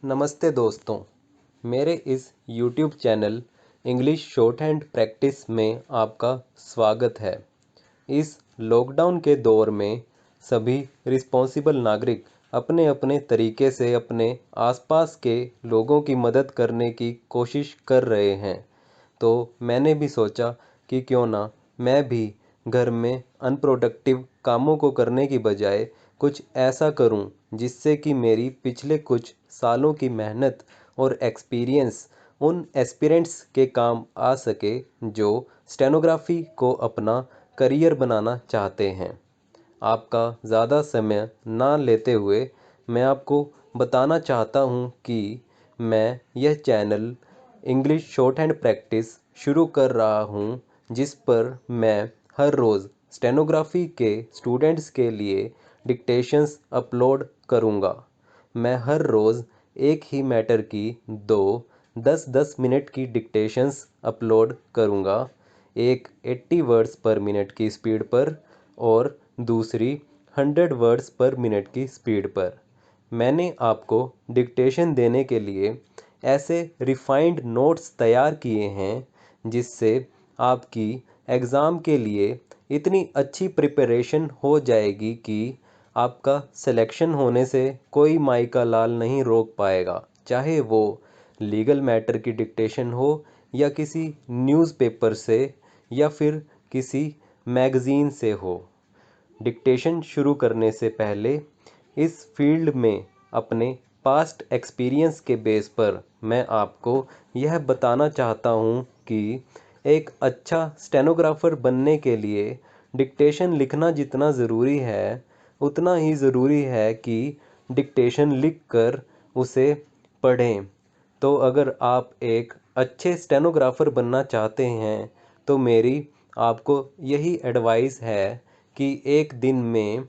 नमस्ते दोस्तों, मेरे इस YouTube channel English short hand practice में आपका स्वागत है। इस लॉकडाउन के दौर में सभी रिस्पॉन्सिबल नागरिक अपने अपने तरीके से अपने आसपास के लोगों की मदद करने की कोशिश कर रहे हैं। तो मैंने भी सोचा कि क्यों ना मैं भी घर में अनप्रोडक्टिव कामों को करने की बजाय कुछ ऐसा करूं जिससे कि मेरी पिछले कुछ सालों की मेहनत और एक्सपीरियंस उन एस्पिरेंट्स के काम आ सके जो स्टेनोग्राफी को अपना करियर बनाना चाहते हैं। आपका ज़्यादा समय ना लेते हुए मैं आपको बताना चाहता हूँ कि मैं यह channel English short hand practice शुरू कर रहा हूँ, जिस पर मैं हर रोज़ स्टेनोग्राफी के स्टूडेंट्स के लिए डिक्टेशंस अपलोड करूँगा। मैं हर रोज़ एक ही मैटर की 10-10 मिनट की डिक्टेशंस अपलोड करूँगा, एक 80 वर्ड्स पर मिनट की स्पीड पर और दूसरी 100 वर्ड्स पर मिनट की स्पीड पर। मैंने आपको डिक्टेशन देने के लिए ऐसे रिफाइंड नोट्स तैयार किए हैं जिससे आपकी एग्ज़ाम के लिए इतनी अच्छी प्रिपरेशन हो जाएगी कि आपका सिलेक्शन होने से कोई माई का लाल नहीं रोक पाएगा, चाहे वो लीगल मैटर की डिक्टेशन हो या किसी न्यूज़पेपर से या फिर किसी मैगज़ीन से हो। डिक्टेशन शुरू करने से पहले इस फील्ड में अपने पास्ट एक्सपीरियंस के बेस पर मैं आपको यह बताना चाहता हूँ कि एक अच्छा स्टेनोग्राफर बनने के लिए डिक्टेशन लिखना जितना ज़रूरी है, उतना ही ज़रूरी है कि डिक्टेशन लिखकर उसे पढ़ें। तो अगर आप एक अच्छे स्टेनोग्राफर बनना चाहते हैं तो मेरी आपको यही एडवाइस है कि एक दिन में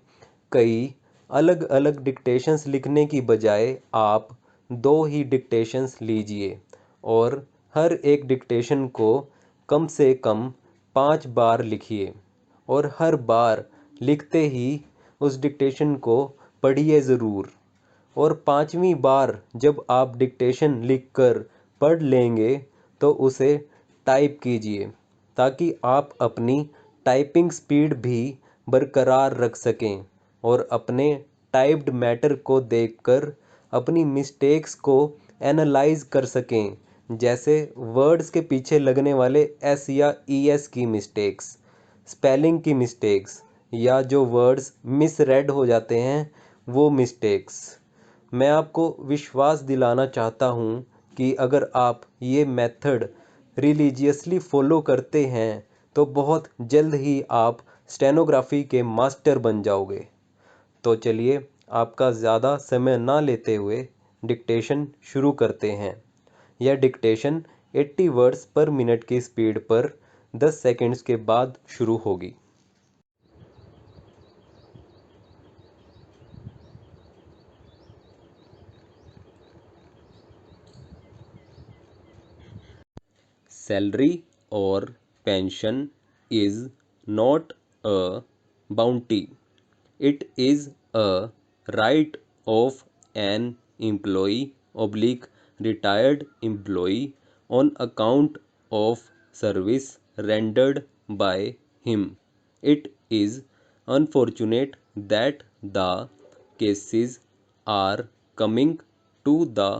कई अलग अलग डिक्टेशंस लिखने की बजाय आप 2 ही डिक्टेशंस लीजिए और हर एक डिक्टेशन को कम से कम 5 बार लिखिए और हर बार लिखते ही उस डिक्टेशन को पढ़िए ज़रूर। और 5वीं बार जब आप डिक्टेशन लिखकर पढ़ लेंगे तो उसे टाइप कीजिए ताकि आप अपनी टाइपिंग स्पीड भी बरकरार रख सकें और अपने टाइप्ड मैटर को देखकर अपनी मिस्टेक्स को एनालाइज कर सकें, जैसे वर्ड्स के पीछे लगने वाले एस या ई एस की मिस्टेक्स, स्पेलिंग की मिस्टेक्स या जो वर्ड्स मिसरेड हो जाते हैं वो मिस्टेक्स। मैं आपको विश्वास दिलाना चाहता हूँ कि अगर आप ये मेथड रिलीजियसली फॉलो करते हैं तो बहुत जल्द ही आप स्टेनोग्राफी के मास्टर बन जाओगे। तो चलिए आपका ज़्यादा समय ना लेते हुए डिक्टेशन शुरू करते हैं। यह डिक्टेशन 80 वर्ड्स पर मिनट की स्पीड पर 10 सेकंड्स के बाद शुरू होगी। Salary or pension is not a bounty. It is a right of an employee oblique retired employee on account of service rendered by him. It is unfortunate that the cases are coming to the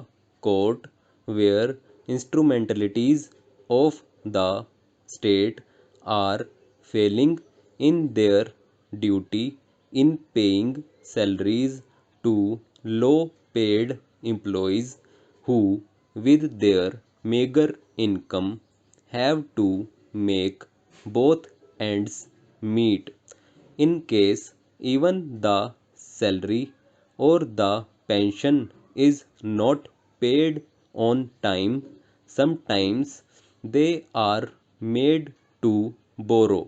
court where instrumentalities of the state are failing in their duty in paying salaries to low paid employees who, with their meager income, have to make both ends meet. In case even the salary or the pension is not paid on time, sometimes they are made to borrow,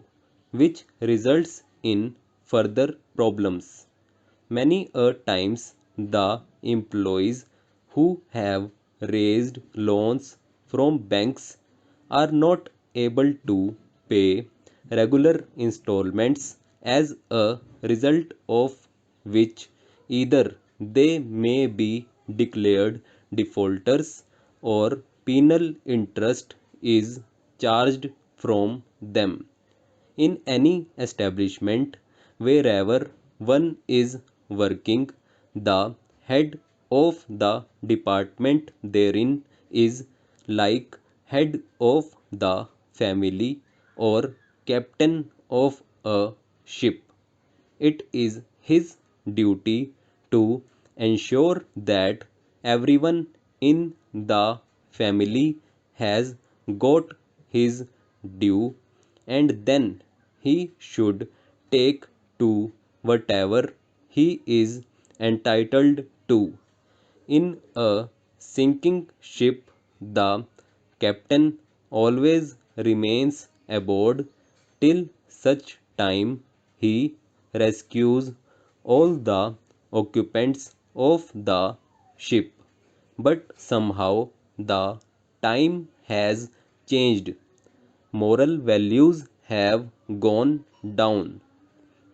which results in further problems. Many a times the employees who have raised loans from banks are not able to pay regular installments, as a result of which either they may be declared defaulters or penal interest is charged from them. In any establishment wherever one is working, the head of the department therein is like head of the family or captain of a ship. It is his duty to ensure that everyone in the family has got his due, and then he should take to whatever he is entitled to. In a sinking ship, the captain always remains aboard till such time he rescues all the occupants of the ship. But somehow the time has changed. Moral values have gone down.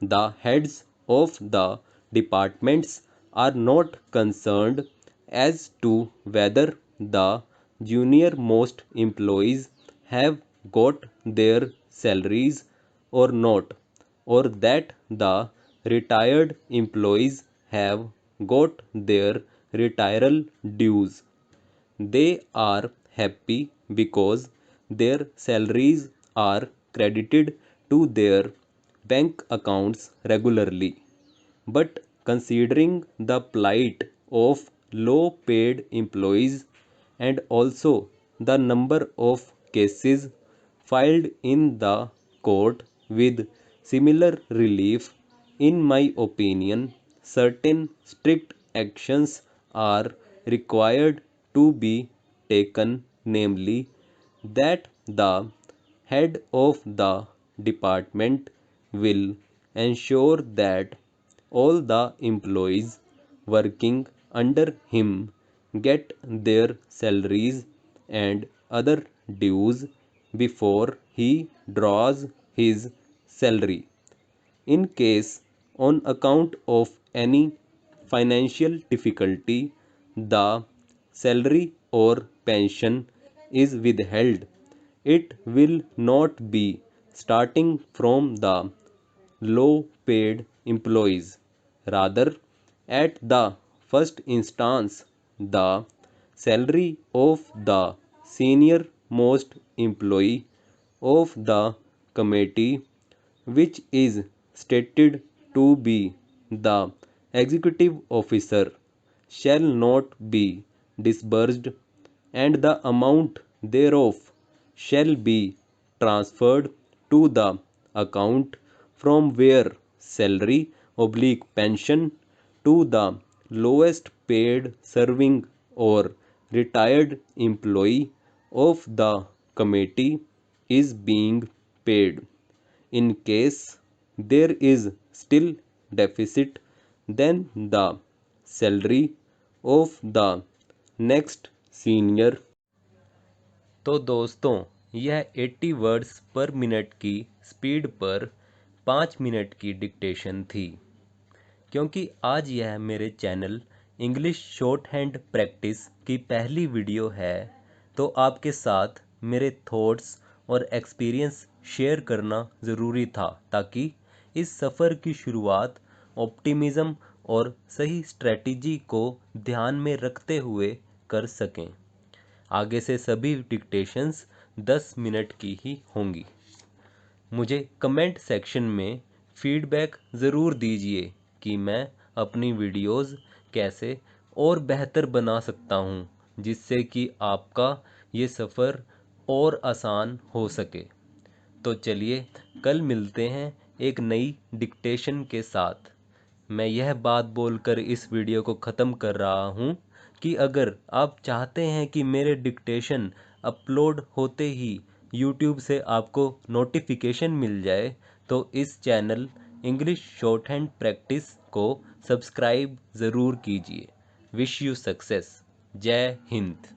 The heads of the departments are not concerned as to whether the junior most employees have got their salaries or not, or that the retired employees have got their retiral dues. They are happy because their salaries are credited to their bank accounts regularly. But considering the plight of low paid employees and also the number of cases filed in the court with similar relief, in my opinion, certain strict actions are required to be taken, namely, that the head of the department will ensure that all the employees working under him get their salaries and other dues before he draws his salary. In case, on account of any financial difficulty, the salary or pension is withheld, it will not be starting from the low paid employees. Rather, at the first instance, the salary of the senior most employee of the committee, which is stated to be the executive officer, shall not be disbursed, and the amount thereof shall be transferred to the account from where salary oblique pension to the lowest paid serving or retired employee of the committee is being paid. In case there is still deficit, then the salary of the next senior। तो दोस्तों, यह 80 words पर minute की speed पर 5 minute की dictation थी। क्योंकि आज यह मेरे channel English short hand practice की पहली वीडियो है, तो आपके साथ मेरे थॉट्स और एक्सपीरियंस शेयर करना ज़रूरी था, ताकि इस सफ़र की शुरुआत ऑप्टिमिज़म और सही स्ट्रेटजी को ध्यान में रखते हुए कर सकें। आगे से सभी डिक्टेशंस 10 मिनट की ही होंगी। मुझे कमेंट सेक्शन में फीडबैक ज़रूर दीजिए कि मैं अपनी वीडियोस कैसे और बेहतर बना सकता हूँ, जिससे कि आपका ये सफ़र और आसान हो सके। तो चलिए कल मिलते हैं एक नई डिक्टेशन के साथ। मैं यह बात बोलकर इस वीडियो को ख़त्म कर रहा हूँ कि अगर आप चाहते हैं कि मेरे डिक्टेशन अपलोड होते ही यूट्यूब से आपको नोटिफिकेशन मिल जाए, तो इस channel English short hand practice को सब्सक्राइब ज़रूर कीजिए। Wish you success. जय हिंद।